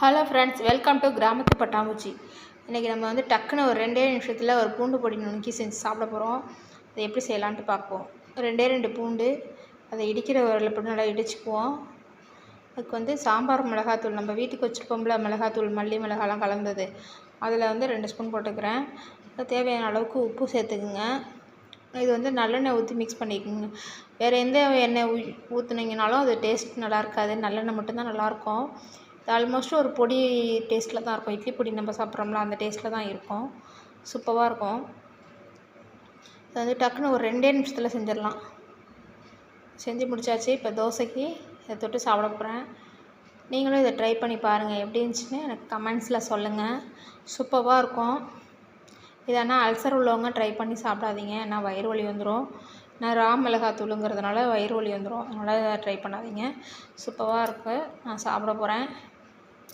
Hello friends, welcome to கிராமத்து பட்டாம்பூச்சி. இன்றைக்கி நம்ம வந்து டக்குன்னு ஒரு 2 நிமிஷத்தில் ஒரு பூண்டு பொடி நுணுக்கி செஞ்சு சாப்பிட போகிறோம். அதை எப்படி செய்யலான்ட்டு பார்ப்போம். 2 பூண்டு, அதை இடிக்கிற உரலில் போட்டு நல்லா இடிச்சுக்குவோம். அதுக்கு வந்து சாம்பார் மிளகாத்தூள், நம்ம வீட்டுக்கு வச்சுருப்போம்ல மிளகாத்தூள், மல்லி மிளகாலாம் கலந்தது, அதில் வந்து 2 ஸ்பூன் போட்டுக்கிறேன். தேவையான அளவுக்கு உப்பு சேர்த்துக்குங்க. இது வந்து நல்லெண்ணெய் ஊற்றி மிக்ஸ் பண்ணிக்கோங்க. வேறு எந்த எண்ணெய் ஊற்றுனீங்கனாலும் அது டேஸ்ட் நல்லா இருக்காது, நல்லெண்ணெய் மட்டும்தான் நல்லாயிருக்கும். இது ஆல்மோஸ்ட் ஒரு பொடி டேஸ்ட்டில் தான் இருக்கும். இட்லி பொடி நம்ம சாப்பிட்றோம்ல அந்த டேஸ்ட்டில் தான் இருக்கும். சூப்பராக இருக்கும். இது வந்து டக்குன்னு ஒரு 2 நிமிஷத்தில் செஞ்சிடலாம். செஞ்சு முடிச்சாச்சு. இப்போ தோசைக்கு இதை தொட்டு சாப்பிட போகிறேன். நீங்களும் இதை ட்ரை பண்ணி பாருங்கள். எப்படி இருந்துச்சுன்னு எனக்கு கமெண்ட்ஸில் சொல்லுங்கள். சூப்பராக இருக்கும். இதனால் அல்சர் உள்ளவங்க ட்ரை பண்ணி சாப்பிடாதீங்க, ஏன்னா வயிறு வலி வந்துடும். நான் ரா மிளகாத்தூளுங்கிறதுனால வயிறு வலி வந்துடும், அதனால் ட்ரை பண்ணாதீங்க. சூப்பராக இருக்குது. நான் சாப்பிட போகிறேன்.